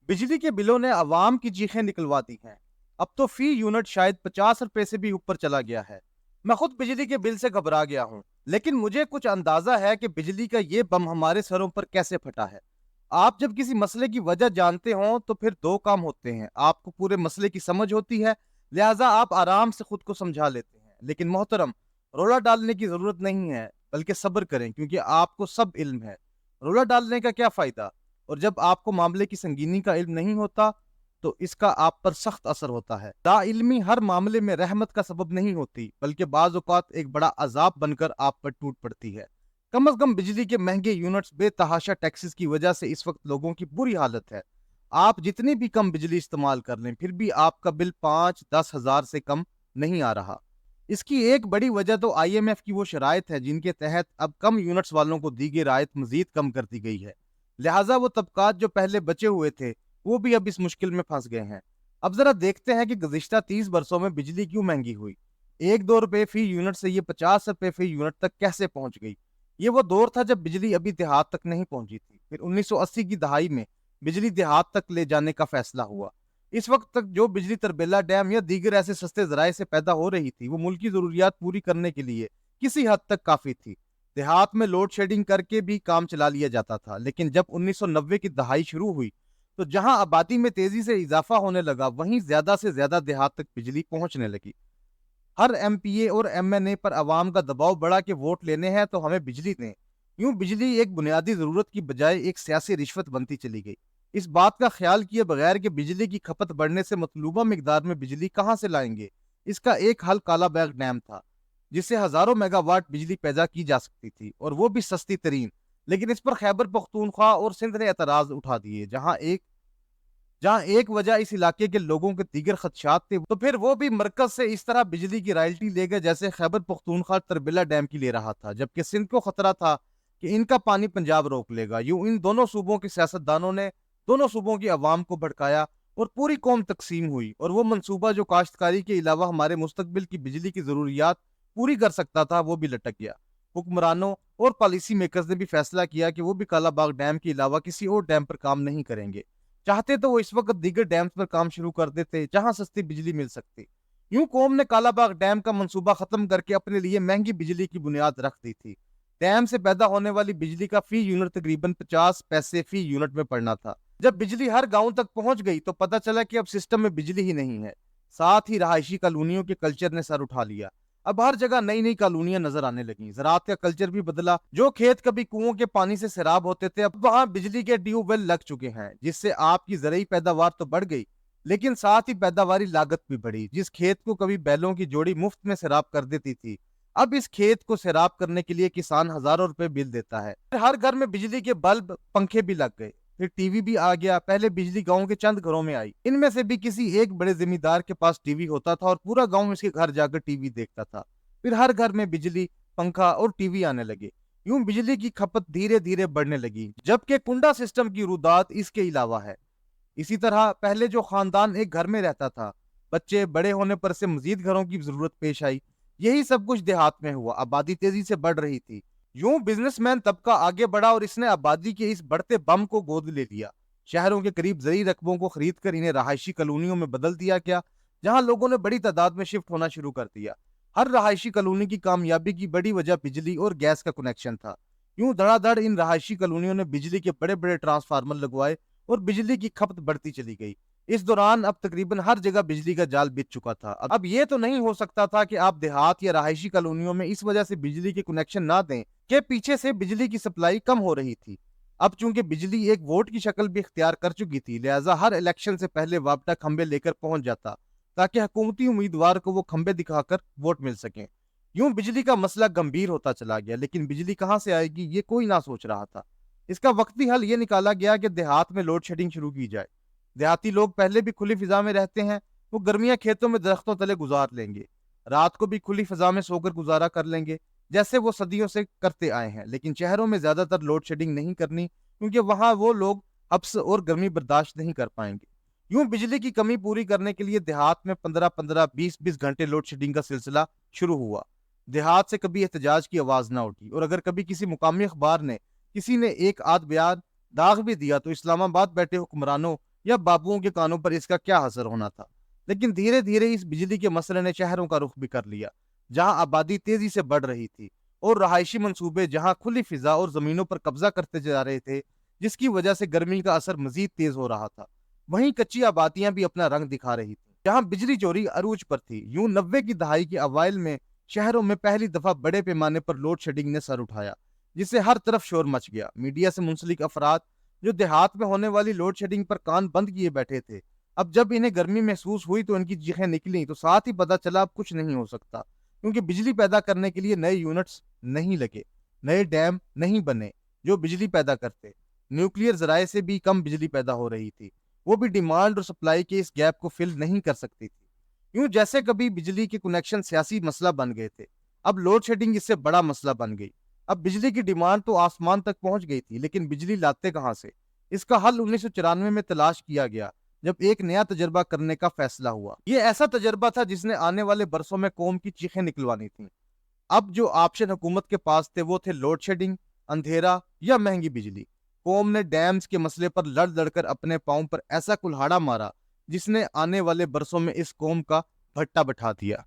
बिजली के बिलों ने आवाम की चीखें निकलवा दी हैं। अब तो फी यूनिट शायद 50 रुपए से भी ऊपर चला गया है। मैं खुद बिजली के बिल से घबरा गया हूँ, लेकिन मुझे कुछ अंदाजा है कि बिजली का ये बम हमारे सरों पर कैसे फटा है। आप जब किसी मसले की वजह जानते हो तो फिर दो काम होते हैं। आपको पूरे मसले की समझ होती है, लिहाजा आप आराम से खुद को समझा लेते हैं। लेकिन मोहतरम, रोला डालने की जरूरत नहीं है, बल्कि सब्र करें, क्योंकि आपको सब इल्म है। रोला डालने का क्या फायदा? और जब आपको मामले की संगीनी का इल्म नहीं होता तो इसका आप पर सख्त असर होता है। लाइल्मी हर मामले में रहमत का सबब नहीं होती, बल्कि बाज़ औक़ात एक बड़ा अजाब बनकर आप पर टूट पड़ती है। कम अज कम बिजली के महंगे यूनिट्स, बेतहाशा टैक्सेस की वजह से इस वक्त लोगों की बुरी हालत है। आप जितनी भी कम बिजली इस्तेमाल कर लें, फिर भी आपका बिल 5-10 हज़ार से कम नहीं आ रहा। इसकी एक बड़ी वजह तो IMF की वो शराइत है जिनके तहत अब कम यूनिट्स वालों को दी गई रायत मजीद कम कर दी गई है। लिहाजा वो तबकात जो पहले बचे हुए थे, वो भी अब इस मुश्किल में फंस गए हैं। अब जरा देखते हैं कि गुज़िश्ता 30 बरसों में बिजली क्यों महंगी हुई। 1-2 रुपए फी यूनिट से ये 50 रुपए फी यूनिट तक कैसे पहुंच गई। ये वो दौर था जब बिजली अभी देहात तक नहीं पहुंची थी। फिर 1980 की दहाई में बिजली देहात तक ले जाने का फैसला हुआ। इस वक्त तक जो बिजली तरबेला डैम या दीगर ऐसे सस्ते जराये से पैदा हो रही थी, वो मुल्क की जरूरियात पूरी करने के लिए किसी हद तक काफी थी। देहात में लोड शेडिंग करके भी काम चला लिया जाता था। लेकिन जब 1990 की दहाई शुरू हुई तो जहां आबादी में तेजी से इजाफा होने लगा, वहीं ज्यादा से ज्यादा देहात तक बिजली पहुंचने लगी। हर MPA और MNA पर अवाम का दबाव बढ़ा कि वोट लेने हैं तो हमें बिजली दें। यूं बिजली एक बुनियादी जरूरत की बजाय एक सियासी रिश्वत बनती चली गई। इस बात का ख्याल किए बगैर कि बिजली की खपत बढ़ने से मतलूबा मिकदार में बिजली कहां से लाएंगे, इसका एक हल काला बैग डैम था, जिससे हजारों मेगावाट बिजली पैदा की जा सकती थी, और वो भी सस्ती तरीन। लेकिन इस पर खैबर पख्तूनख्वा और सिंध ने एतराज उठा दिए। जहां एक वजह इस इलाके के लोगों के दीगर खदशात थे, तो फिर वो भी मरकज से इस तरह बिजली की रॉयल्टी ले गए जैसे खैबर पख्तूनख्वा तरबिला डैम की ले रहा था, जबकि सिंध को खतरा था कि इनका पानी पंजाब रोक लेगा। यूं इन दोनों सूबों के सियासतदानों ने दोनों सूबों की आवाम को भड़काया और पूरी कौम तकसीम हुई, और वो मंसूबा जो काश्तकारी के अलावा हमारे मुस्तकबिल की बिजली की जरूरियात पूरी कर सकता था, वो भी लटक गया। हुक्मरानों और पॉलिसी मेकर्स ने भी फैसला किया कि वो भी काला बाग डैम के अलावा किसी और डैम पर काम नहीं करेंगे। चाहते तो वो इस वक्त दीगर डैम्स पर काम शुरू कर देते जहां सस्ती बिजली मिल सकती। यूं कौम ने काला बाग डैम का मंसूबा खत्म करके अपने लिए महंगी बिजली की बुनियाद रख दी थी। डैम से पैदा होने वाली बिजली का फी यूनिट तकरीबन 50 पैसे फी यूनिट में पड़ना था। जब बिजली हर गांव तक पहुंच गई तो पता चला कि अब सिस्टम में बिजली ही नहीं है। साथ ही रहायशी कॉलोनियों के कल्चर ने सर उठा लिया। अब हर जगह नई नई कॉलोनियां नजर आने लगी। ज़राअत का कल्चर भी बदला। जो खेत कभी कुओं के पानी से सैराब होते थे, अब वहां बिजली के ट्यूबवेल लग चुके हैं, जिससे आपकी ज़रूरी पैदावार तो बढ़ गई, लेकिन साथ ही पैदावारी लागत भी बढ़ी। जिस खेत को कभी बैलों की जोड़ी मुफ्त में सैराब कर देती थी, अब इस खेत को सैराब करने के लिए किसान हजारों रुपए बिल देता है। फिर हर घर में बिजली के बल्ब पंखे भी लग गए। फिर टीवी भी आ गया। पहले बिजली गांव के चंद घरों में आई। इनमें से भी किसी एक बड़े जमींदार के पास टीवी होता था और पूरा गांव इसके घर जाकर टीवी देखता था। फिर हर घर में बिजली, पंखा और टीवी आने लगे। यूं बिजली की खपत धीरे धीरे बढ़ने लगी, जबकि कुंडा सिस्टम की रुदात इसके अलावा है। इसी तरह पहले जो खानदान एक घर में रहता था, बच्चे बड़े होने पर से मजीद घरों की जरूरत पेश आई। यही सब कुछ देहात में हुआ। आबादी तेजी से बढ़ रही थी। यूं बिजनेसमैन तबका आगे बढ़ा और इसने आबादी के इस बढ़ते बम को गोद ले लिया। शहरों के करीब जरी रकबों को खरीद कर इन्हें रहायशी कॉलोनियों में बदल दिया गया, जहां लोगों ने बड़ी तादाद में शिफ्ट होना शुरू कर दिया। हर रहायशी कॉलोनी की कामयाबी की बड़ी वजह बिजली और गैस का कनेक्शन था। यूं धड़ाधड़ इन रहायशी कॉलोनियों ने बिजली के बड़े बड़े ट्रांसफार्मर लगवाए और बिजली की खपत बढ़ती चली गई। इस दौरान अब तकरीबन हर जगह बिजली का जाल बिछ चुका था। अब ये तो नहीं हो सकता था कि आप देहात या रहायशी कॉलोनियों में इस वजह से बिजली के कनेक्शन ना दें कि पीछे से बिजली की सप्लाई कम हो रही थी। अब चूंकि बिजली एक वोट की शक्ल भी इख्तियार कर चुकी थी, लिहाजा हर इलेक्शन से पहले वापटा खंबे लेकर पहुंच जाता, ताकि हुकूमती उम्मीदवार को वो खंबे दिखाकर वोट मिल सके। यूं बिजली का मसला गंभीर होता चला गया, लेकिन बिजली कहां से आएगी ये कोई ना सोच रहा था। इसका वक्ती हल ये निकाला गया कि देहात में लोड शेडिंग शुरू की जाए। देहाती लोग पहले भी खुली फिजा में रहते हैं, वो गर्मियां खेतों में दरख्तों तले गुजार लेंगे, रात को भी खुली फिजा में सोकर गुजारा कर लेंगे, जैसे वो सदियों से करते आए हैं। लेकिन शहरों में ज्यादातर लोड शेडिंग नहीं करनी, क्योंकि वहां वो लोग हब्स और गर्मी बर्दाश्त नहीं कर पाएंगे। यूं बिजली की कमी पूरी करने के लिए देहात में 15-15, 20-20 घंटे लोड शेडिंग का सिलसिला शुरू हुआ। देहात से कभी एहतजाज की आवाज ना उठी, और अगर कभी किसी मुकामी अखबार ने किसी ने एक आध बयान दाग भी दिया तो इस्लामाबाद बैठे हुक्मरानों या बाबुओं के कानों पर इसका क्या असर होना था। लेकिन धीरे धीरे इस बिजली के मसले ने शहरों का रुख भी कर लिया, जहां आबादी तेजी से बढ़ रही थी और रहायशी मंसूबे जहां खुली फिजा और जमीनों पर कब्जा करते जा रहे थे, जिसकी वजह से गर्मी का असर मजीद तेज हो रहा था। वहीं कच्ची आबादियां भी अपना रंग दिखा रही थी, जहां बिजली चोरी अरूज पर थी। यूं 90 की दहाई के अवाइल में शहरों में पहली दफा बड़े पैमाने पर लोड शेडिंग ने सर उठाया, जिससे हर तरफ शोर मच गया। मीडिया से मुंसलिक अफराद जो देहात में होने वाली लोड शेडिंग पर कान बंद किए बैठे थे, अब जब इन्हें गर्मी महसूस हुई तो इनकी चीखें निकली, तो साथ ही पता चला अब कुछ नहीं हो सकता, क्योंकि बिजली पैदा करने के लिए नए यूनिट्स नहीं लगे, नए डैम नहीं बने जो बिजली पैदा करते। न्यूक्लियर जराए से भी कम बिजली पैदा हो रही थी, वो भी डिमांड और सप्लाई के इस गैप को फिल नहीं कर सकती थी। यूं जैसे कभी बिजली के कनेक्शन सियासी मसला बन गए थे, अब लोड शेडिंग इससे बड़ा मसला बन गई। अब बिजली की डिमांड तो आसमान तक पहुंच गई थी, लेकिन बिजली लाते कहां से? इसका हल 1994 में तलाश किया गया, जब एक नया तजर्बा करने का फैसला हुआ। ये ऐसा तजर्बा था जिसने आने वाले बरसों में कौम की चीखें निकलवानी थी। अब जो ऑप्शन हुकूमत के पास थे वो थे लोड शेडिंग, अंधेरा या महंगी बिजली। कौम ने डैम्स के मसले पर लड़ लड़कर अपने पांव पर ऐसा कुल्हाड़ा मारा जिसने आने वाले बरसों में इस कौम का भट्टा बैठा दिया।